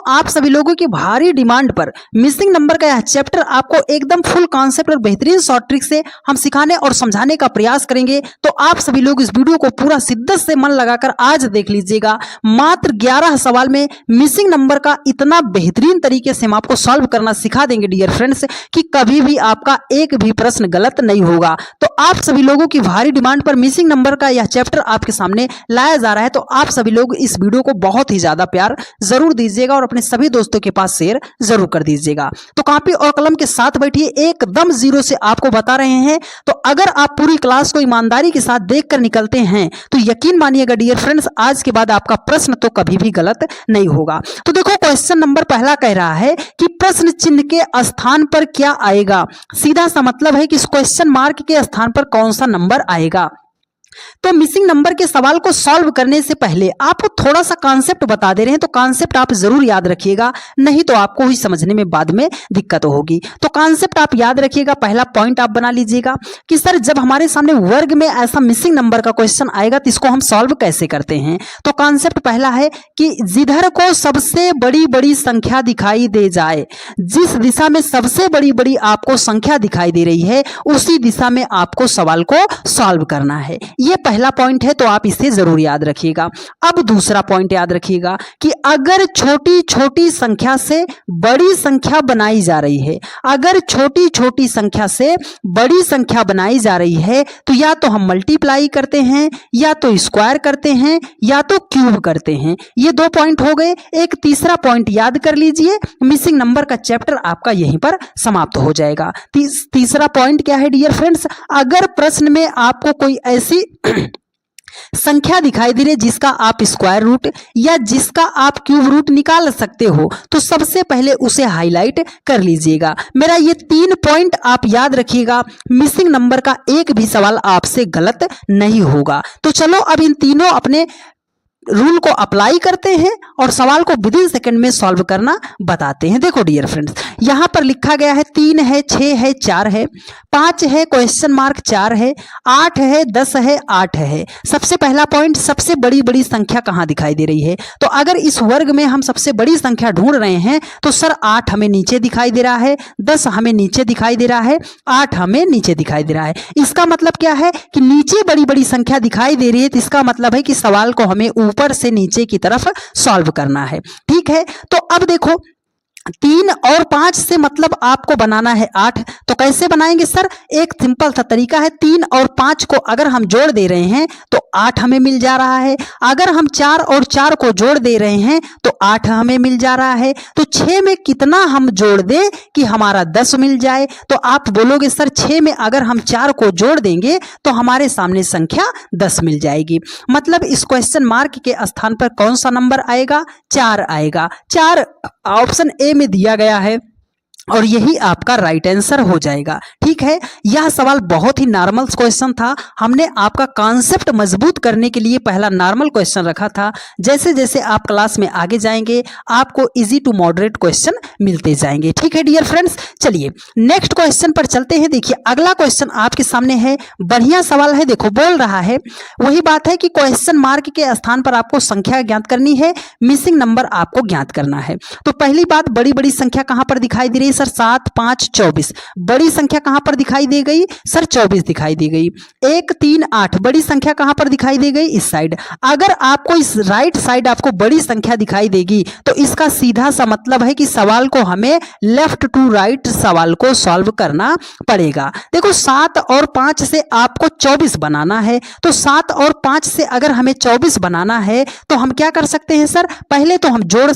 आप सभी लोगों की भारी डिमांड पर मिसिंग नंबर का यह चैप्टर आपको एकदम फुल कॉन्सेप्ट और बेहतरीन शॉर्ट ट्रिक से हम सिखाने और समझाने का प्रयास करेंगे। तो आप सभी लोग इस वीडियो को पूरा शिद्दत से मन लगाकर आज देख लीजिएगा। मात्र 11 सवाल में मिसिंग नंबर का इतना बेहतरीन तरीके से हम आपको सॉल्व करना सिखा देंगे डियर फ्रेंड्स कि कभी भी आपका एक भी प्रश्न गलत नहीं होगा। तो आप सभी लोगों की भारी डिमांड पर मिसिंग नंबर का यह चैप्टर आपके सामने लाया जा रहा है। तो आप सभी लोग इस वीडियो को बहुत ही ज्यादा प्यार जरूर दीजिएगा और अपने सभी दोस्तों के पास शेयर जरूर कर दीजिएगा। तो कॉपी और कलम के साथ बैठिए, एकदम जीरो से आपको बता रहे हैं। तो अगर आप पूरी क्लास को ईमानदारी के साथ देखकर निकलते हैं तो यकीन मानिएगा डियर फ्रेंड्स, आज के बाद आपका प्रश्न तो कभी भी गलत नहीं होगा। तो देखो क्वेश्चन नंबर पहला कह रहा है कि प्रश्न चिन्ह के स्थान पर क्या आएगा। सीधा सा मतलब है कि इस क्वेश्चन मार्क के स्थान पर कौन सा नंबर आएगा। तो मिसिंग नंबर के सवाल को सॉल्व करने से पहले आपको थोड़ा सा कॉन्सेप्ट बता दे रहे हैं। तो कॉन्सेप्ट आप जरूर याद रखिएगा, नहीं तो आपको ही समझने में बाद में दिक्कत होगी। तो कॉन्सेप्ट आप याद रखिएगा। पहला पॉइंट आप बना लीजिएगा कि सर जब हमारे सामने वर्ग में ऐसा मिसिंग नंबर का क्वेश्चन आएगा तो इसको हम सॉल्व कैसे करते हैं। तो कॉन्सेप्ट पहला है कि जिधर को सबसे बड़ी बड़ी संख्या दिखाई दे जाए, जिस दिशा में सबसे बड़ी बड़ी आपको संख्या दिखाई दे रही है उसी दिशा में आपको सवाल को सॉल्व करना है। ये पहला पॉइंट है, तो आप इसे जरूर याद रखिएगा। अब दूसरा पॉइंट याद रखिएगा कि अगर छोटी छोटी संख्या से बड़ी संख्या बनाई जा रही है, अगर छोटी छोटी संख्या से बड़ी संख्या बनाई जा रही है तो या तो हम मल्टीप्लाई करते हैं, या तो स्क्वायर करते हैं, या तो क्यूब करते हैं। ये दो पॉइंट हो गए। एक तीसरा पॉइंट याद कर लीजिए, मिसिंग नंबर का चैप्टर आपका यहीं पर समाप्त हो जाएगा। तीसरा पॉइंट क्या है डियर फ्रेंड्स, अगर प्रश्न में आपको कोई ऐसी संख्या दिखाई दे रही है जिसका आप स्क्वायर रूट या जिसका आप क्यूब रूट निकाल सकते हो तो सबसे पहले उसे हाईलाइट कर लीजिएगा। मेरा ये 3 पॉइंट आप याद रखिएगा, मिसिंग नंबर का एक भी सवाल आपसे गलत नहीं होगा। तो चलो अब इन तीनों अपने रूल को अप्लाई करते हैं और सवाल को विदिन सेकंड में सॉल्व करना बताते हैं। देखो डियर फ्रेंड्स, यहां पर लिखा गया है 3 है, 6 है, 4 है, 5 है, क्वेश्चन मार्क 4 है, 8 है, 10 है, 8 है। सबसे पहला पॉइंट, सबसे बड़ी बड़ी संख्या कहां दिखाई दे रही है। तो अगर इस वर्ग में हम सबसे बड़ी संख्या ढूंढ रहे हैं तो सर 8 हमें नीचे दिखाई दे रहा है, 10 हमें नीचे दिखाई दे रहा है, 8 हमें नीचे दिखाई दे रहा है। इसका मतलब क्या है कि नीचे बड़ी बड़ी संख्या दिखाई दे रही है, तो इसका मतलब है कि सवाल को हमें ऊपर से नीचे की तरफ सॉल्व करना है। ठीक है, तो अब देखो 3 और 5 से मतलब आपको बनाना है 8। तो कैसे बनाएंगे सर, एक सिंपल सा तरीका है। 3 और 5 को अगर हम जोड़ दे रहे हैं तो 8 हमें मिल जा रहा है। अगर हम 4 और 4 को जोड़ दे रहे हैं तो 8 हमें मिल जा रहा है। तो 6 में कितना हम जोड़ दें कि हमारा 10 मिल जाए। तो आप बोलोगे सर 6 में अगर हम 4 को जोड़ देंगे तो हमारे सामने संख्या 10 मिल जाएगी। मतलब इस क्वेश्चन मार्क के स्थान पर कौन सा नंबर आएगा, 4 आएगा। 4 ऑप्शन ए में दिया गया है और यही आपका राइट आंसर हो जाएगा। ठीक है, यह सवाल बहुत ही नॉर्मल क्वेश्चन था। हमने आपका कॉन्सेप्ट मजबूत करने के लिए पहला नॉर्मल क्वेश्चन रखा था। जैसे जैसे आप क्लास में आगे जाएंगे आपको इजी टू मॉडरेट क्वेश्चन मिलते जाएंगे। ठीक है डियर फ्रेंड्स, चलिए नेक्स्ट क्वेश्चन पर चलते हैं। देखिए अगला क्वेश्चन आपके सामने है, बढ़िया सवाल है। देखो बोल रहा है, वही बात है कि क्वेश्चन मार्क के स्थान पर आपको संख्या ज्ञात करनी है, मिसिंग नंबर आपको ज्ञात करना है। तो पहली बात, बड़ी बड़ी संख्या कहां पर दिखाई दे रही है सर, 7, 5, 24। बड़ी संख्या कहां पर दिखाई दे गई सर, 24 दिखाई दी गई। 1, 3, 8 बड़ी संख्या कहां पर दिखाई दे गई, इस साइड। अगर आपको इस राइट साइड आपको बड़ी संख्या दिखाई देगी तो इसका सीधा सा मतलब है कि सवाल को हमें लेफ्ट टू राइट सवाल को सॉल्व करना पड़ेगा। देखो 7 और 5 से आपको 24 बनाना है। तो 7 और 5 से अगर हमें 24 बनाना है तो हम क्या कर सकते हैं सर, पहले तो हम जोड़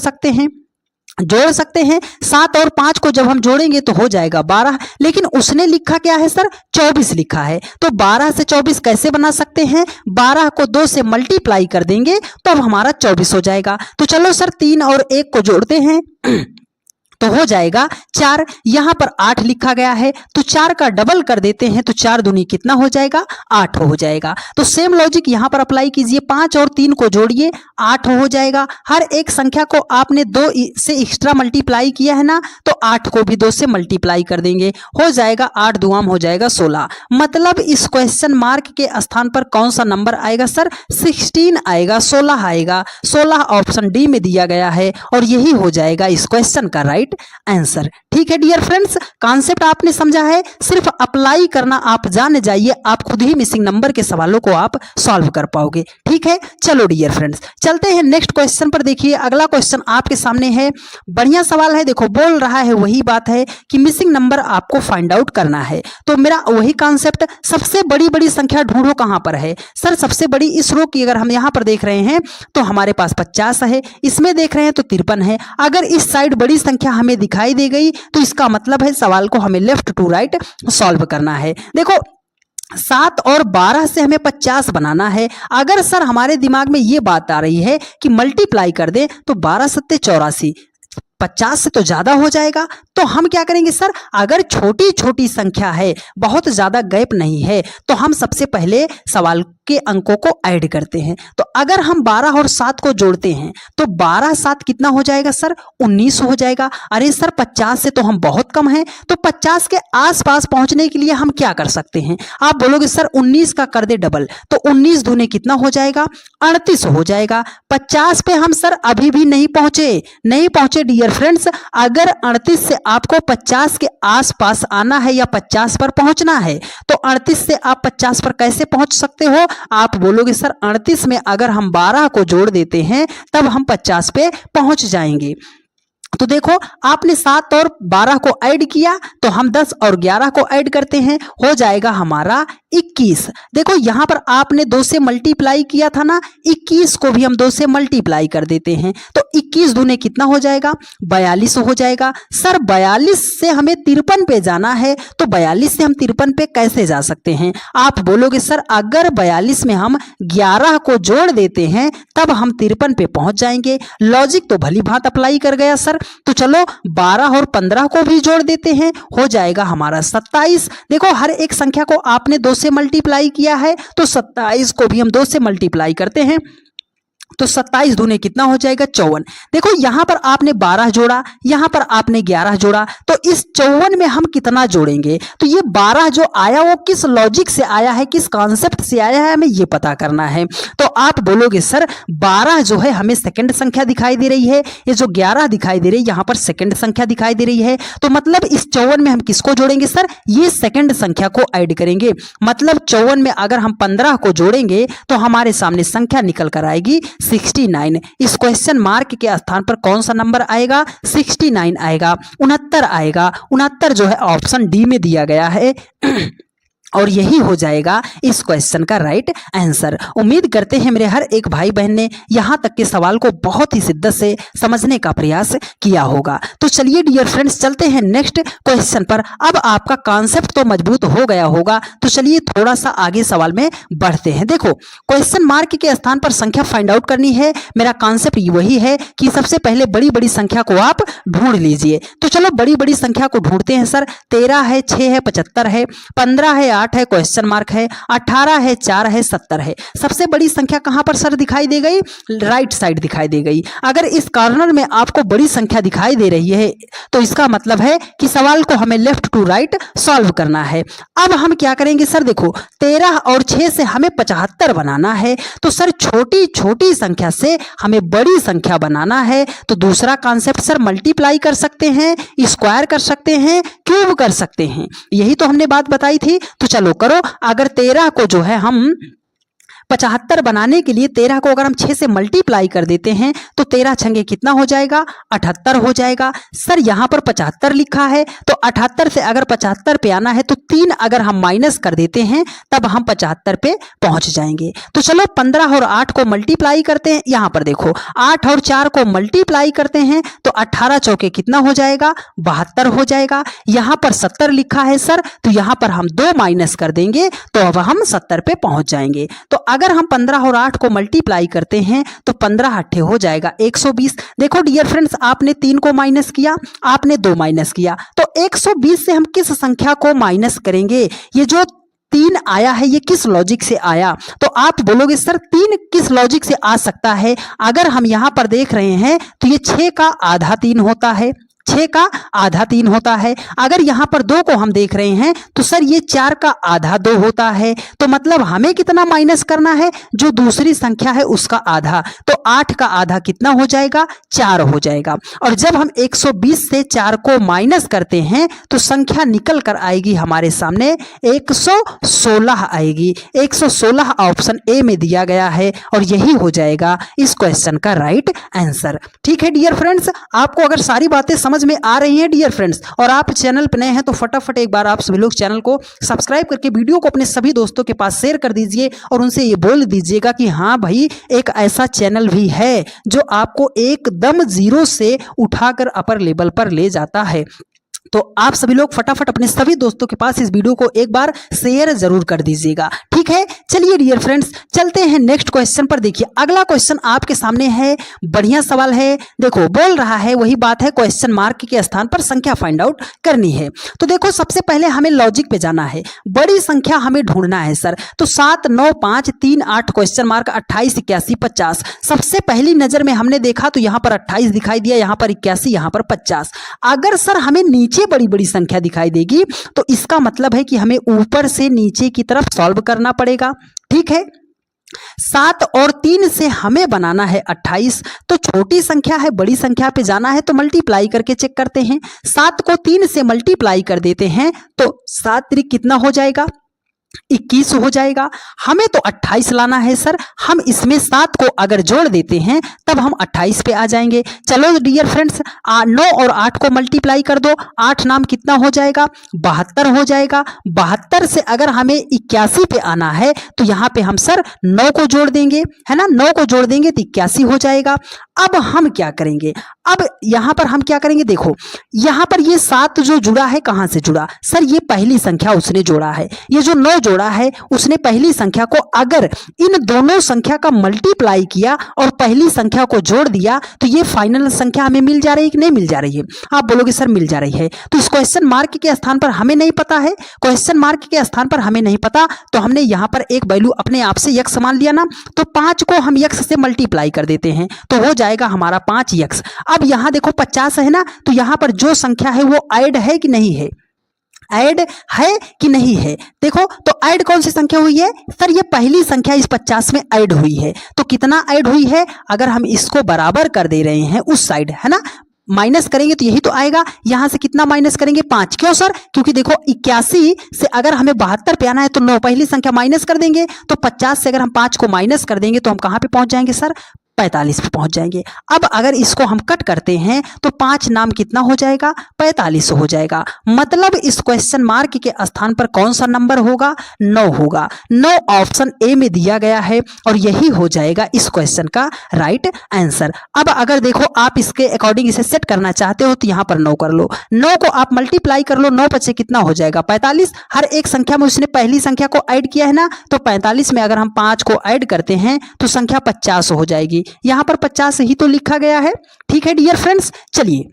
सकते हैं। 7 और 5 को जब हम जोड़ेंगे तो हो जाएगा 12। लेकिन उसने लिखा क्या है सर, 24 लिखा है। तो 12 से 24 कैसे बना सकते हैं, 12 को 2 से मल्टीप्लाई कर देंगे तो अब हमारा 24 हो जाएगा। तो चलो सर 3 और 1 को जोड़ते हैं तो हो जाएगा 4। यहाँ पर 8 लिखा गया है तो 4 का डबल कर देते हैं तो 4 दूनी कितना हो जाएगा, 8 हो जाएगा। तो सेम लॉजिक यहाँ पर अप्लाई कीजिए, 5 और 3 को जोड़िए 8 हो जाएगा। हर एक संख्या को आपने 2 से एक्स्ट्रा मल्टीप्लाई किया है ना, तो 8 को भी 2 से मल्टीप्लाई कर देंगे, हो जाएगा 8 दुआम हो जाएगा 16। मतलब इस क्वेश्चन मार्क के स्थान पर कौन सा नंबर आएगा सर, 16 आएगा, 16 आएगा। 16 ऑप्शन डी में दिया गया है और यही हो जाएगा इस क्वेश्चन का राइट आंसर। ठीक है डियर फ्रेंड्स, कॉन्सेप्ट आपने समझा है, सिर्फ अप्लाई करना आप जान जाइए, आप खुद ही मिसिंग नंबर के सवालों को आप सॉल्व कर पाओगे। ठीक है, चलो डियर फ्रेंड्स चलते हैं नेक्स्ट क्वेश्चन पर। देखिए अगला क्वेश्चन आपके सामने है, बढ़िया सवाल है। देखो बोल रहा है वही बात है कि मिसिंग नंबर आपको फाइंड आउट करना है। तो मेरा वही कॉन्सेप्ट, सबसे बड़ी बड़ी संख्या ढूंढो कहां पर है सर। सबसे बड़ी इस रो की अगर हम यहां पर देख रहे हैं तो हमारे पास 50 है, इसमें देख रहे हैं तो 53 है। अगर इस साइड बड़ी संख्या हमें दिखाई दे गई तो इसका मतलब है सवाल को हमें लेफ्ट टू राइट सॉल्व करना है। देखो 7 और 12 से हमें 50 बनाना है। अगर सर हमारे दिमाग में ये बात आ रही है कि मल्टीप्लाई कर दें तो 12 सत्ते 84, 50 से तो ज्यादा हो जाएगा, तो हम क्या करेंगे सर, अगर छोटी छोटी संख्या है, बहुत ज्यादा गैप नहीं है, तो हम सबसे पहले सवाल के अंकों को ऐड करते हैं। तो अगर हम 12 और 7 को जोड़ते हैं तो 12 7 कितना हो जाएगा सर, 19 हो जाएगा। अरे सर 50 से तो हम बहुत कम हैं, तो 50 के आसपास पहुंचने के लिए हम क्या कर सकते हैं। आप बोलोगे सर 19 का कर दे डबल, तो 19 दूने कितना हो जाएगा, 38 हो जाएगा। 50 पे हम सर अभी भी नहीं पहुंचे डियर फ्रेंड्स। अगर 38 से आपको 50 के आसपास आना है या 50 पर पहुंचना है, तो 38 से आप 50 पर कैसे पहुंच सकते हो। आप बोलोगे सर 38 में अगर हम 12 को जोड़ देते हैं तब हम 50 पे पहुंच जाएंगे। तो देखो आपने 7 और 12 को ऐड किया तो हम 10 और 11 को ऐड करते हैं, हो जाएगा हमारा 21। देखो यहां पर आपने 2 से मल्टीप्लाई किया था ना, 21 को भी हम 2 से मल्टीप्लाई कर देते हैं, तो 21 दूने कितना हो जाएगा, 42 हो जाएगा। सर 42 से हमें 53 पे जाना है, तो 42 से हम 53 पे कैसे जा सकते हैं। आप बोलोगे सर अगर 42 में हम 11 को जोड़ देते हैं तब हम 53 पे पहुंच जाएंगे। लॉजिक तो भली भांत अप्लाई कर गया सर। तो चलो 12 और 15 को भी जोड़ देते हैं, हो जाएगा हमारा 27। देखो हर एक संख्या को आपने 2 से मल्टीप्लाई किया है, तो 27 को भी हम 2 से मल्टीप्लाई करते हैं, तो 27 दूने कितना हो जाएगा, 54। देखो यहां पर आपने 12 जोड़ा, यहां पर आपने 11 जोड़ा, तो इस 54 में हम कितना जोड़ेंगे। तो ये 12 जो आया वो किस लॉजिक से आया है, किस कॉन्सेप्ट से आया है, हमें ये पता करना है। तो आप बोलोगे सर 12 जो है हमें सेकंड संख्या दिखाई दे रही है, ये जो 11 दिखाई दे रही है यहां पर सेकंड संख्या दिखाई दे रही है, तो मतलब इस 54 में हम किसको जोड़ेंगे सर, ये सेकंड संख्या को ऐड करेंगे। मतलब 54 में अगर हम 15 को जोड़ेंगे तो हमारे सामने संख्या निकल कर आएगी 69। इस क्वेश्चन मार्क के स्थान पर कौन सा नंबर आएगा, 69 आएगा, 69 आएगा। 69 जो है ऑप्शन डी में दिया गया है और यही हो जाएगा इस क्वेश्चन का राइट आंसर। उम्मीद करते हैं मेरे हर एक भाई बहन ने यहां तक के सवाल को बहुत ही शिद्दत से समझने का प्रयास किया होगा। तो चलिए डियर फ्रेंड्स चलते हैं नेक्स्ट क्वेश्चन पर। अब आपका कॉन्सेप्ट तो मजबूत हो गया होगा, तो चलिए थोड़ा सा आगे सवाल में बढ़ते हैं। देखो क्वेश्चन मार्क के स्थान पर संख्या फाइंड आउट करनी है। मेरा कॉन्सेप्ट वही है कि सबसे पहले बड़ी बड़ी संख्या को आप ढूंढ लीजिए। तो चलो बड़ी बड़ी संख्या को ढूंढते हैं सर। 13 है, 6 है, 75 है, 15 है, 8 है, क्वेश्चन मार्क है, 18 है, 4 है, 70 है। सबसे बड़ी संख्या कहां पर सर दिखाई दे गई, राइट साइड दिखाई दे गई। अगर इस कॉर्नर में आपको बड़ी संख्या दिखाई दे रही है तो इसका मतलब है कि सवाल को हमें लेफ्ट टू राइट सॉल्व करना है। अब हम क्या करेंगे सर, देखो 13 और 6 से हमें 75 बनाना है, तो सर छोटी छोटी संख्या से हमें बड़ी संख्या बनाना है। तो दूसरा कॉन्सेप्ट सर मल्टीप्लाई कर सकते हैं, स्क्वायर कर सकते हैं, क्यूब कर सकते हैं, यही तो हमने बात बताई थी। तो चलो करो। अगर 13 को जो है हम 75 बनाने के लिए 13 को अगर हम 6 से मल्टीप्लाई कर देते हैं तो 13 छंगे कितना हो जाएगा, 78 हो जाएगा। सर यहाँ पर 75 लिखा है, तो 78 से अगर 75 पे आना है तो 3 अगर हम माइनस कर देते हैं तब हम 75 पे पहुंच जाएंगे। तो चलो 15 और 8 को मल्टीप्लाई करते हैं। यहाँ पर देखो 8 और 4 को मल्टीप्लाई करते हैं तो 18 चौके कितना हो जाएगा, 72 हो जाएगा। यहाँ पर 70 लिखा है सर, तो यहाँ पर हम 2 माइनस कर देंगे तो अब हम 70 पे पहुंच जाएंगे। तो अगर अगर हम 15 और 8 को मल्टीप्लाई करते हैं तो 15 8 हो जाएगा 120। देखो डियर फ्रेंड्स, आपने 3 को माइनस किया, आपने 2 माइनस किया, तो 120 से हम किस संख्या को माइनस करेंगे? ये जो 3 आया है ये किस लॉजिक से आया? तो आप बोलोगे सर 3 किस लॉजिक से आ सकता है? अगर हम यहां पर देख रहे हैं तो ये 6 का आधा 3 होता है, 6 का आधा 3 होता है। अगर यहां पर 2 को हम देख रहे हैं तो सर ये 4 का आधा 2 होता है। तो मतलब हमें कितना माइनस करना है? जो दूसरी संख्या है उसका आधा। तो 8 का आधा कितना हो जाएगा? 4 हो जाएगा। और जब हम 120 से 4 को माइनस करते हैं तो संख्या निकल कर आएगी हमारे सामने 116 आएगी। 116 ऑप्शन ए में दिया गया है और यही हो जाएगा इस क्वेश्चन का राइट आंसर। ठीक है डियर फ्रेंड्स, आपको अगर सारी बातें समझ में आ रही हैं डियर फ्रेंड्स, और आप चैनल पर नए हैं तो फटाफट एक बार आप सभी लोग चैनल को सब्सक्राइब करके वीडियो को अपने सभी दोस्तों के पास शेयर कर दीजिए और उनसे ये बोल दीजिएगा कि हाँ भाई, एक ऐसा चैनल भी है जो आपको एकदम जीरो से उठाकर अपर लेवल पर ले जाता है। तो आप सभी लोग फटाफट अपने सभी दोस्तों के पास इस वीडियो को एक बार शेयर जरूर कर दीजिएगा। ठीक है, चलिए डियर फ्रेंड्स चलते हैं नेक्स्ट क्वेश्चन पर। देखिए अगला क्वेश्चन आपके सामने है, बढ़िया सवाल है। देखो बोल रहा है वही बात है, क्वेश्चन मार्क के स्थान पर संख्या फाइंड आउट करनी है। तो देखो सबसे पहले हमें लॉजिक पे जाना है, बड़ी संख्या हमें ढूंढना है सर। तो 7 9 5 3 8 क्वेश्चन मार्क 28 81 50। सबसे पहली नजर में हमने देखा तो यहाँ पर 28 दिखाई दिया, यहाँ पर 81, यहाँ पर 50। अगर सर हमें नीचे बड़ी बड़ी संख्या दिखाई देगी तो इसका मतलब है कि हमें ऊपर से नीचे की तरफ सॉल्व करना पड़ेगा। ठीक है, 7 और 3 से हमें बनाना है 28। तो छोटी संख्या है, बड़ी संख्या पे जाना है तो मल्टीप्लाई करके चेक करते हैं। 7 को 3 से मल्टीप्लाई कर देते हैं तो 7 त्रिक कितना हो जाएगा? 21 हो जाएगा। हमें तो 28 लाना है सर, हम इसमें 7 को अगर जोड़ देते हैं तब हम 28 पे आ जाएंगे। चलो डियर फ्रेंड्स, 9 और 8 को मल्टीप्लाई कर दो, 8 नाम कितना हो जाएगा? 72 हो जाएगा। 72 से अगर हमें 81 पे आना है तो यहाँ पे हम सर 9 को जोड़ देंगे, है ना, 9 को जोड़ देंगे तो 81 हो जाएगा। अब हम क्या करेंगे? अब यहाँ पर हम क्या करेंगे? देखो यहाँ पर ये 7 जो जुड़ा है कहाँ से जुड़ा? सर ये पहली संख्या उसने जोड़ा है, ये जो 9 जोड़ा है उसने पहली संख्या को, अगर इन दोनों संख्या का मल्टीप्लाई किया और पहली संख्या को जोड़ दिया तो ये फाइनल संख्या हमें मिल जा रही है कि नहीं मिल जा रही है? आप बोलोगे सर मिल जा रही है। तो इस क्वेश्चन मार्क के स्थान पर हमें नहीं पता है, क्वेश्चन मार्क के स्थान पर हमें नहीं पता, तो हमने यहाँ पर एक वैल्यू अपने आप से यक्स मान लिया ना, तो 5 को हम यक्स से मल्टीप्लाई कर देते हैं तो हो जाएगा हमारा 5 यक्स। अब यहाँ देखो 50 है ना, तो यहाँ पर जो संख्या है वो ऐड है कि नहीं है? ऐड है कि नहीं है? देखो तो ऐड कौन सी संख्या हुई है सर? ये पहली संख्या इस 50 में ऐड हुई है। तो कितना ऐड हुई है? अगर हम इसको बराबर कर दे रहे हैं उस साइड, है ना, माइनस करेंगे तो यही तो आएगा। यहां से कितना माइनस करेंगे? 5। क्यों सर? क्योंकि देखो 81 से अगर हमें 72 पे आना है तो 9 पहली संख्या माइनस कर देंगे, तो 50 से अगर हम 5 को माइनस कर देंगे तो हम कहां पे पहुंच जाएंगे सर? 45 पे पहुंच जाएंगे। अब अगर इसको हम कट करते हैं तो 5 नाम कितना हो जाएगा? 45 हो जाएगा। मतलब इस क्वेश्चन मार्क के स्थान पर कौन सा नंबर होगा? 9 होगा। 9 ऑप्शन ए में दिया गया है और यही हो जाएगा इस क्वेश्चन का राइट आंसर। अब अगर देखो आप इसके अकॉर्डिंग इसे सेट करना चाहते हो तो यहाँ पर 9 कर लो, 9 को आप मल्टीप्लाई कर लो, 9 बचे कितना हो जाएगा? 45। हर एक संख्या में उसने पहली संख्या को ऐड किया है ना, तो 45 में अगर हम 5 को ऐड करते हैं तो संख्या 50 हो जाएगी। यहां पर 50 ही तो लिखा गया है। ठीक है डियर फ्रेंड्स, चलिए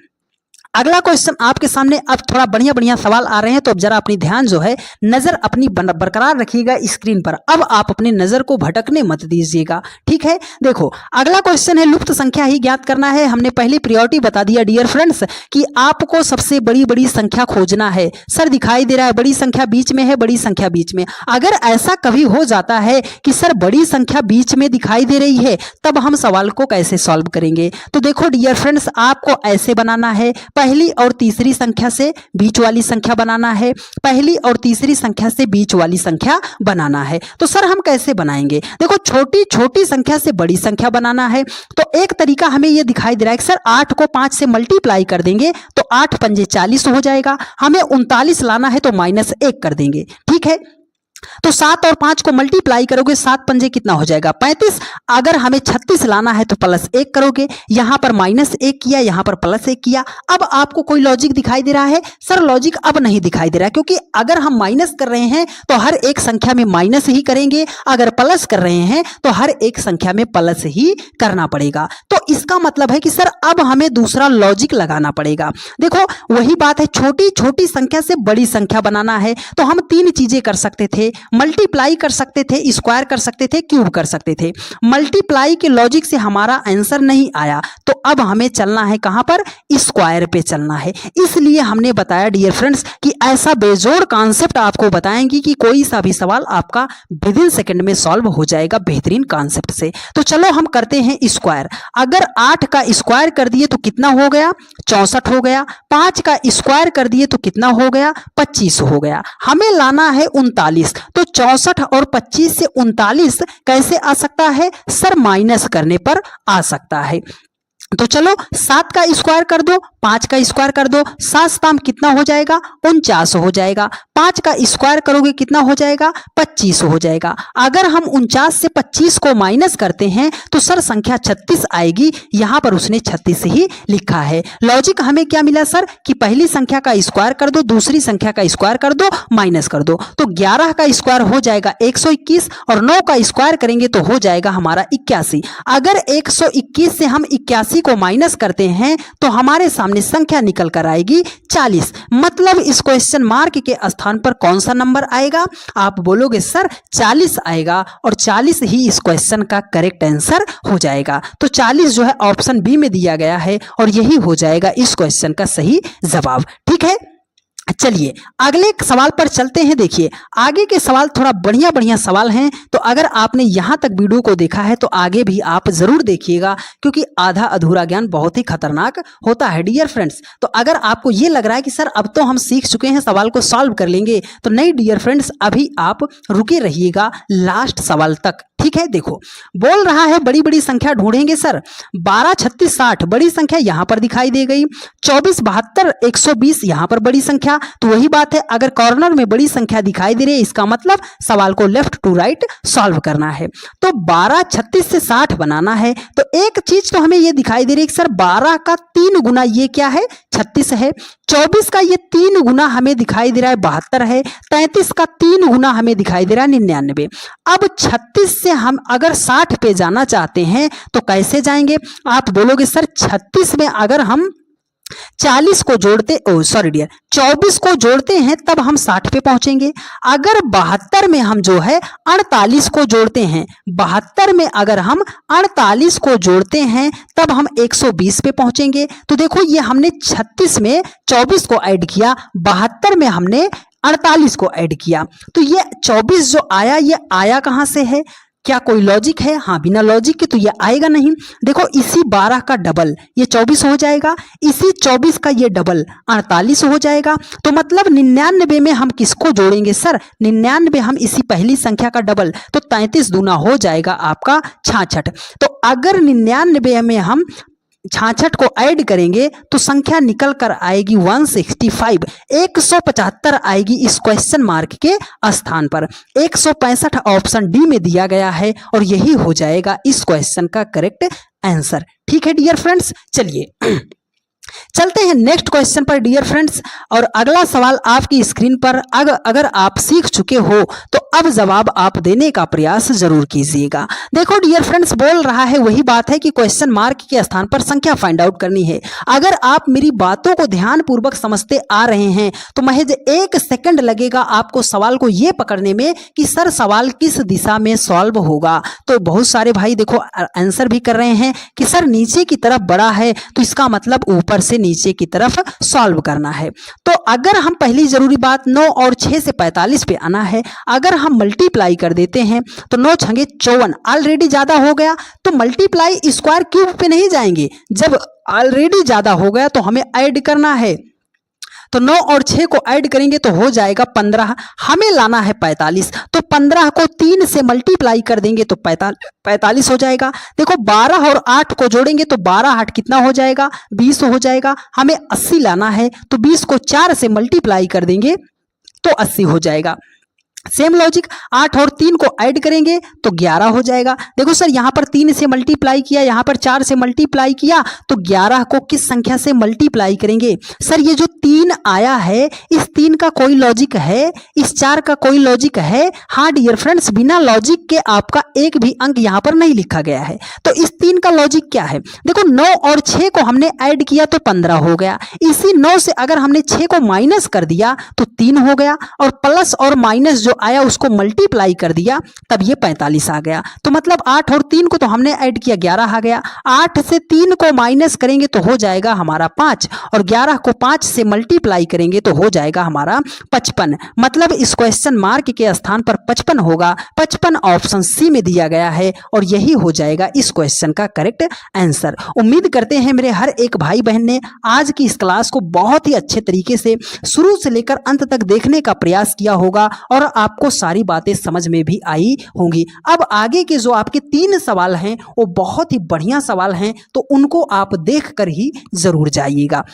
अगला क्वेश्चन आपके सामने। अब थोड़ा बढ़िया बढ़िया सवाल आ रहे हैं तो अब जरा अपनी ध्यान जो है नजर अपनी बरकरार रखिएगा स्क्रीन पर। अब आप अपनी नजर को भटकने मत दीजिएगा। ठीक है, देखो अगला क्वेश्चन है लुप्त संख्या ही ज्ञात करना है। हमने पहली प्रायोरिटी बता दिया डियर फ्रेंड्स कि आपको सबसे बड़ी बड़ी संख्या खोजना है। सर दिखाई दे रहा है बड़ी संख्या बीच में है, बड़ी संख्या बीच में। अगर ऐसा कभी हो जाता है कि सर बड़ी संख्या बीच में दिखाई दे रही है तब हम सवाल को कैसे सॉल्व करेंगे? तो देखो डियर फ्रेंड्स, आपको ऐसे बनाना है, पहली और तीसरी संख्या से बीच वाली संख्या बनाना है, पहली और तीसरी संख्या से बीच वाली संख्या बनाना है। तो सर हम कैसे बनाएंगे? देखो छोटी छोटी संख्या से बड़ी संख्या बनाना है तो एक तरीका हमें यह दिखाई दे रहा है कि सर 8 को 5 से मल्टीप्लाई कर देंगे तो 8 पंजे 40 हो जाएगा। हमें 39 लाना है तो -1 कर देंगे। ठीक है, तो 7 और 5 को मल्टीप्लाई करोगे, 7 पंजे कितना हो जाएगा 35। अगर हमें 36 लाना है तो +1 करोगे, यहां पर -1 किया, यहां पर +1 किया। अब आपको कोई लॉजिक दिखाई दे रहा है? सर लॉजिक अब नहीं दिखाई दे रहा है, क्योंकि अगर हम माइनस कर रहे हैं तो हर एक संख्या में माइनस ही करेंगे, अगर प्लस कर रहे हैं तो हर एक संख्या में प्लस ही करना पड़ेगा। तो इसका मतलब है कि सर अब हमें दूसरा लॉजिक लगाना पड़ेगा। देखो वही बात है, छोटी छोटी संख्या से बड़ी संख्या बनाना है तो हम 3 चीजें कर सकते थे, मल्टीप्लाई कर सकते थे, स्क्वायर कर सकते थे, क्यूब कर सकते थे। मल्टीप्लाई के लॉजिक से हमारा आंसर नहीं आया, तो अब हमें चलना है कहां पर? स्क्वायर पे चलना है। इसलिए हमने बताया डियर फ्रेंड्स कि ऐसा बेजोड़ कॉन्सेप्ट आपको बताएंगे कि कोई सा भी सवाल आपका विद इन सेकंड में सॉल्व हो जाएगा बेहतरीन कॉन्सेप्ट से। तो चलो हम करते हैं स्क्वायर। अगर 8 का स्क्वायर कर दिए तो कितना हो गया? 64 हो गया। 5 का स्क्वायर कर दिए तो कितना हो गया? 25 हो गया। हमें लाना है 39। तो 64 और 25 से 39 कैसे आ सकता है? सर माइनस करने पर आ सकता है। तो चलो 7 का स्क्वायर कर दो, 5 का स्क्वायर कर दो, 7 कितना हो जाएगा? 49 हो जाएगा। 5 का स्क्वायर करोगे कितना हो जाएगा? 25 हो जाएगा। अगर हम 49 से 25 को माइनस करते हैं तो सर संख्या 36 आएगी। यहां पर उसने 36 ही लिखा है। लॉजिक हमें क्या मिला सर? कि पहली संख्या का स्क्वायर कर दो, दूसरी संख्या का स्क्वायर कर दो, माइनस कर दो। तो 11 का स्क्वायर हो जाएगा 121 और 9 का स्क्वायर करेंगे तो हो जाएगा हमारा 81। अगर 121 से हम 81 को माइनस करते हैं तो हमारे सामने संख्या निकल कर आएगी 40। मतलब इस क्वेश्चन मार्क के स्थान पर कौन सा नंबर आएगा? आप बोलोगे सर 40 आएगा और 40 ही इस क्वेश्चन का करेक्ट आंसर हो जाएगा। तो 40 जो है ऑप्शन बी में दिया गया है और यही हो जाएगा इस क्वेश्चन का सही जवाब। ठीक है, चलिए अगले सवाल पर चलते हैं। देखिए आगे के सवाल थोड़ा बढ़िया बढ़िया सवाल हैं, तो अगर आपने यहां तक वीडियो को देखा है तो आगे भी आप जरूर देखिएगा, क्योंकि आधा अधूरा ज्ञान बहुत ही खतरनाक होता है डियर फ्रेंड्स। तो अगर आपको ये लग रहा है कि सर अब तो हम सीख चुके हैं, सवाल को सॉल्व कर लेंगे, तो नहीं डियर फ्रेंड्स, अभी आप रुके रहिएगा लास्ट सवाल तक। ठीक है, देखो बोल रहा है बड़ी बड़ी संख्या ढूंढेंगे सर। 12, 36, 60 बड़ी संख्या यहां पर दिखाई दे गई। 24, 72, 120 यहां पर बड़ी संख्या। तो वही बात है, अगर कॉर्नर में बड़ी संख्या दिखाई दे रही है, इसका मतलब सवाल को लेफ्ट टू राइट सॉल्व करना है। तो 12, 36 से 60 बनाना है। तो एक चीज तो हमें यह दिखाई दे रही है कि सर 12 का 3 गुना ये क्या है? 36 है। 24 का ये 3 गुना हमें दिखाई दे रहा है 72 है। 33 का 3 गुना हमें दिखाई दे रहा है 99। अब 36 से हम अगर 60 पे जाना चाहते हैं तो कैसे जाएंगे? आप बोलोगे सर 36 में अगर हम 40 को जोड़ते, ओ सॉरी डियर, 24 को जोड़ते हैं तब हम 60 पे पहुंचेंगे। अगर 72 में हम जो है 48 को जोड़ते हैं, 72 में अगर हम 48 को जोड़ते हैं तब हम 120 पे पहुंचेंगे। तो देखो ये हमने 36 में 24 को ऐड किया, 72 में हमने 48 को ऐड किया। तो ये 24 जो आया, ये आया कहां से है? क्या कोई लॉजिक है? हाँ, बिना लॉजिक के तो ये आएगा नहीं। देखो इसी 12 का डबल ये 24 हो जाएगा, इसी 24 का ये डबल 48 हो जाएगा। तो मतलब 99 में हम किसको जोड़ेंगे सर? 99 हम इसी पहली संख्या का डबल, तो 33 दूना हो जाएगा आपका 66। तो अगर 99 में हम 66 को ऐड करेंगे तो संख्या निकल कर आएगी 165, 175 आएगी इस क्वेश्चन मार्क के स्थान पर। 165 ऑप्शन डी में दिया गया है और यही हो जाएगा इस क्वेश्चन का करेक्ट आंसर। ठीक है डियर फ्रेंड्स, चलिए चलते हैं नेक्स्ट क्वेश्चन पर डियर फ्रेंड्स। और अगला सवाल आपकी स्क्रीन पर अगर आप सीख चुके हो तो अब जवाब आप देने का प्रयास जरूर कीजिएगा। देखो डियर फ्रेंड्स, बोल रहा है वही बात है कि क्वेश्चन मार्क के स्थान पर संख्या फाइंड आउट करनी है। अगर आप मेरी बातों को ध्यान पूर्वक समझते आ रहे हैं तो महज 1 सेकंड लगेगा आपको सवाल को यह पकड़ने में कि सर सवाल किस दिशा में सॉल्व होगा। तो बहुत सारे भाई देखो आंसर भी कर रहे हैं कि सर नीचे की तरफ बड़ा है, तो इसका मतलब ऊपर से नीचे की तरफ सॉल्व करना है। तो अगर हम पहली जरूरी बात 9 और 6 से 45 पे आना है। अगर हम मल्टीप्लाई कर देते हैं तो 9 छंगे 54 ऑलरेडी ज्यादा हो गया, तो मल्टीप्लाई स्क्वायर क्यूब पे नहीं जाएंगे। जब ऑलरेडी ज्यादा हो गया तो हमें ऐड करना है। तो 9 और 6 को ऐड करेंगे तो हो जाएगा 15। हमें लाना है 45, तो 15 को 3 से मल्टीप्लाई कर देंगे तो 45 हो जाएगा। देखो 12 और 8 को जोड़ेंगे तो 12 8 कितना हो जाएगा? 20 हो जाएगा। हमें 80 लाना है, तो 20 को 4 से मल्टीप्लाई कर देंगे तो 80 हो जाएगा। सेम लॉजिक 8 और 3 को ऐड करेंगे तो 11 हो जाएगा। देखो सर यहाँ पर 3 से मल्टीप्लाई किया, यहाँ पर 4 से मल्टीप्लाई किया, तो 11 को किस संख्या से मल्टीप्लाई करेंगे? सर ये जो 3 आया है, इस 3 का कोई लॉजिक है? इस 4 का कोई लॉजिक है? हाँ डियर फ्रेंड्स, बिना लॉजिक के आपका एक भी अंक यहाँ पर नहीं लिखा गया है। तो इस 3 का लॉजिक क्या है? देखो 9 और 6 को हमने ऐड किया तो 15 हो गया। इसी 9 से अगर हमने 6 को माइनस कर दिया तो 3 हो गया, और प्लस और माइनस जो आया उसको मल्टीप्लाई कर दिया तब ये 45 आ गया। तो मतलब 8 और 3 को तो हमने ऐड किया, 11 आ गया। 8 से 3 को माइनस करेंगे तो हो जाएगा हमारा 5, और 11 को 5 से मल्टीप्लाई करेंगे तो हो जाएगा हमारा 55। मतलब इस क्वेश्चन मार्क के स्थान पर 55 होगा। 55 ऑप्शन सी में दिया गया है, और यही हो जाएगा इस क्वेश्चन का करेक्ट आंसर। उम्मीद करते हैं मेरे हर एक भाई बहन ने आज की इस क्लास को बहुत ही अच्छे तरीके से शुरू से लेकर अंत तक देखने का प्रयास किया होगा, और आपको सारी बातें समझ में भी आई होंगी। अब आगे के जो आपके 3 सवाल हैं वो बहुत ही बढ़िया सवाल हैं, तो उनको आप देख कर ही जरूर जाइएगा।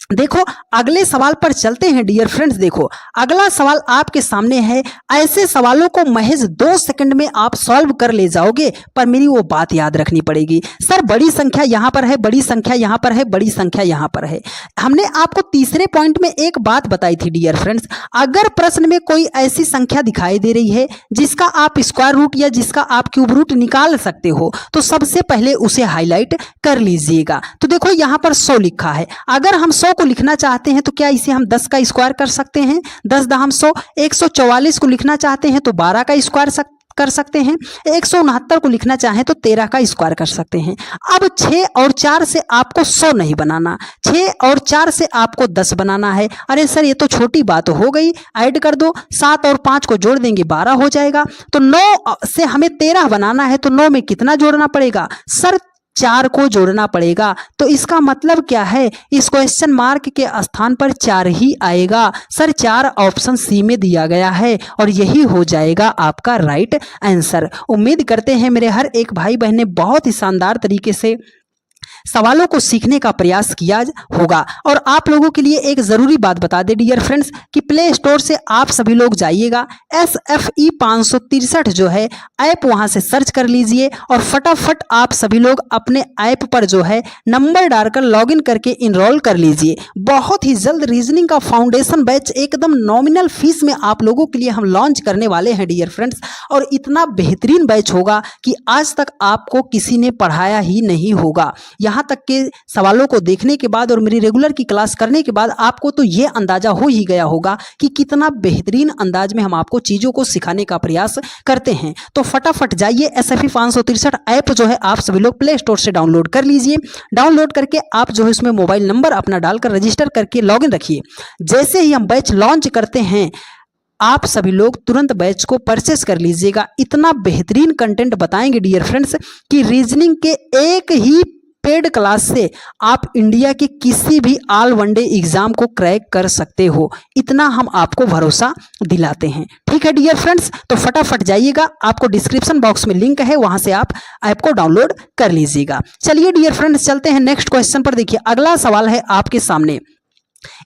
देखो अगले सवाल पर चलते हैं डियर फ्रेंड्स। देखो अगला सवाल आपके सामने है। ऐसे सवालों को महज 2 सेकंड में आप सॉल्व कर ले जाओगे, पर मेरी वो बात याद रखनी पड़ेगी। सर बड़ी संख्या यहाँ पर है, बड़ी संख्या यहाँ पर है, बड़ी संख्या यहाँ पर है। हमने आपको तीसरे पॉइंट में एक बात बताई थी डियर फ्रेंड्स, अगर प्रश्न में कोई ऐसी संख्या दिखाई दे रही है जिसका आप स्क्वायर रूट या जिसका आप क्यूब रूट निकाल सकते हो, तो सबसे पहले उसे हाईलाइट कर लीजिएगा। तो देखो यहाँ पर 100 लिखा है। अगर हम 100 को लिखना चाहते हैं तो क्या इसे हम 10 का स्क्वायर कर सकते हैं? 10 दहम 100। 144 को लिखना चाहते हैं तो 12 का स्क्वायर कर सकते हैं। 169 को लिखना चाहें तो 13 का स्क्वायर कर सकते हैं। अब 6 और 4 से आपको 100 नहीं बनाना, 6 और 4 से आपको 10 बनाना है। अरे सर ये तो छोटी बात हो गई, ऐड कर दो, 7 और 5 को जोड़ देंगे 12 हो जाएगा। तो 9 से हमें 13 बनाना है, तो 9 में कितना जोड़ना पड़ेगा? सर 4 को जोड़ना पड़ेगा। तो इसका मतलब क्या है? इस क्वेश्चन मार्क के स्थान पर 4 ही आएगा। सर 4 ऑप्शन सी में दिया गया है, और यही हो जाएगा आपका राइट आंसर। उम्मीद करते हैं मेरे हर एक भाई बहन ने बहुत ही शानदार तरीके से सवालों को सीखने का प्रयास किया होगा। और आप लोगों के लिए एक जरूरी बात बता दे डियर फ्रेंड्स कि प्ले स्टोर से आप सभी लोग जाइएगा, SFE 563 जो है ऐप, वहां से सर्च कर लीजिए, और फटाफट आप सभी लोग अपने ऐप पर जो है नंबर डालकर लॉगिन करके इनरोल कर लीजिए। बहुत ही जल्द रीजनिंग का फाउंडेशन बैच एकदम नॉमिनल फीस में आप लोगों के लिए हम लॉन्च करने वाले हैं डियर फ्रेंड्स, और इतना बेहतरीन बैच होगा कि आज तक आपको किसी ने पढ़ाया ही नहीं होगा। यहाँ तक के सवालों को देखने के बाद और मेरी रेगुलर की क्लास करने के बाद आपको तो ये अंदाजा हो ही गया होगा कि कितना बेहतरीन अंदाज में हम आपको चीजों को सिखाने का प्रयास करते हैं। तो फटाफट जाइए, SFE 563 ऐप जो है आप सभी लोग प्ले स्टोर से डाउनलोड कर लीजिए। डाउनलोड करके आप जो है उसमें मोबाइल नंबर अपना डालकर रजिस्टर करके लॉगिन रखिए। जैसे ही हम बैच लॉन्च करते हैं आप सभी लोग तुरंत बैच को परचेस कर लीजिएगा। इतना बेहतरीन कंटेंट बताएंगे डियर फ्रेंड्स कि रीजनिंग के एक ही पेड क्लास से आप इंडिया के किसी भी ऑल वनडे एग्जाम को क्रैक कर सकते हो, इतना हम आपको भरोसा दिलाते हैं। ठीक है डियर फ्रेंड्स, तो फटाफट जाइएगा, आपको डिस्क्रिप्शन बॉक्स में लिंक है, वहां से आप ऐप को डाउनलोड कर लीजिएगा। चलिए डियर फ्रेंड्स चलते हैं नेक्स्ट क्वेश्चन पर। देखिए अगला सवाल है आपके सामने।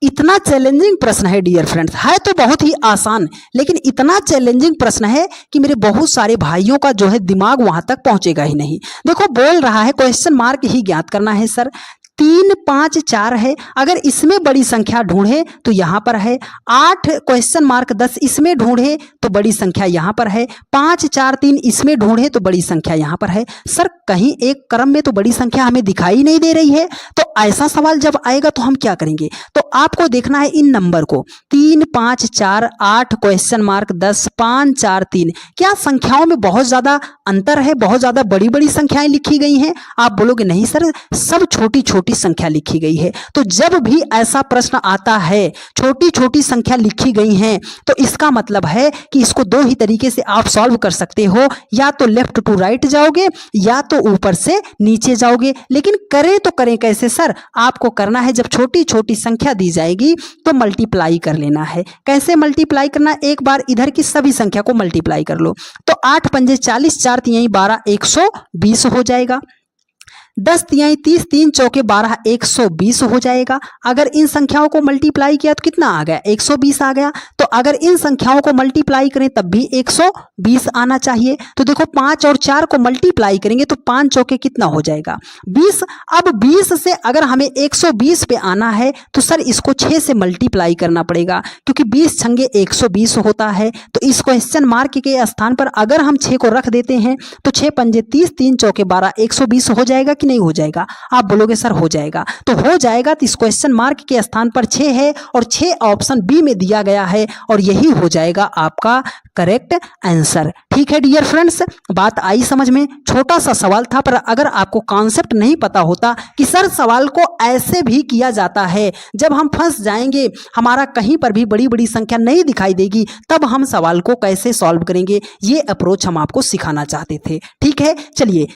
इतना चैलेंजिंग प्रश्न है डियर फ्रेंड्स, है तो बहुत ही आसान, लेकिन इतना चैलेंजिंग प्रश्न है कि मेरे बहुत सारे भाइयों का जो है दिमाग वहां तक पहुंचेगा ही नहीं। देखो बोल रहा है क्वेश्चन मार्क ही ज्ञात करना है सर। 3, 5, 4 है, अगर इसमें बड़ी संख्या ढूंढे तो यहां पर है। 8 क्वेश्चन मार्क 10 इसमें ढूंढे तो बड़ी संख्या यहां पर है। 5, 4, 3 इसमें ढूंढे तो बड़ी संख्या यहां पर है। सर कहीं एक क्रम में तो बड़ी संख्या हमें दिखाई नहीं दे रही है। तो ऐसा सवाल जब आएगा तो हम क्या करेंगे? तो आपको देखना है इन नंबर को, 3, 5, 4, 8 क्वेश्चन मार्क 10, 5, 4, 3। क्या संख्याओं में बहुत ज्यादा अंतर है? बहुत ज्यादा बड़ी बड़ी संख्याएं लिखी गई हैं? आप बोलोगे नहीं सर, सब छोटी छोटी संख्या लिखी गई है। तो जब भी ऐसा प्रश्न आता है छोटी छोटी संख्या लिखी गई हैं, तो इसका मतलब है कि इसको 2 ही तरीके से आप सॉल्व कर सकते हो, या तो लेफ्ट टू राइट जाओगे या तो ऊपर से नीचे जाओगे। लेकिन करें तो करें कैसे सर? आपको करना है जब छोटी छोटी संख्या दी जाएगी तो मल्टीप्लाई कर लेना है। कैसे मल्टीप्लाई करना? एक बार इधर की सभी संख्या को मल्टीप्लाई कर लो, तो 8 पंजे 40, 4 तिहाई 12, 120 हो जाएगा। 10 तिहाई 30, 3 चौके 12, 120 हो जाएगा। अगर इन संख्याओं को मल्टीप्लाई किया तो कितना आ गया? 120 आ गया। तो अगर इन संख्याओं को मल्टीप्लाई करें तब भी 120 आना चाहिए। तो देखो 5 और 4 को मल्टीप्लाई करेंगे तो 5 चौके कितना हो जाएगा? 20। अब 20 से अगर हमें 120 पे आना है तो सर इसको 6 से मल्टीप्लाई करना पड़ेगा, क्योंकि 20 छंगे 120 होता है। तो इस क्वेश्चन मार्क के स्थान पर अगर हम 6 को रख देते हैं तो 6 पंजे 30, 3 चौके 12, 120 हो जाएगा कि नहीं हो जाएगा? आप बोलोगे सर हो जाएगा। तो हो जाएगा, तो इस क्वेश्चन मार्क के स्थान पर 6 है और 6 ऑप्शन बी में दिया गया है और यही हो जाएगा आपका करेक्ट आंसर। ठीक है डियर फ्रेंड्स, बात आई समझ में? छोटा सा सवाल था, पर अगर आपको कॉन्सेप्ट नहीं पता होता कि सर सवाल को ऐसे भी किया जाता है, जब हम फंस जाएंगे, हमारा कहीं पर भी बड़ी बड़ी संख्या नहीं दिखाई देगी, तब हम सवाल को कैसे सॉल्व करेंगे, ये अप्रोच हम आपको सिखाना चाहते थे। ठीक है, चलिए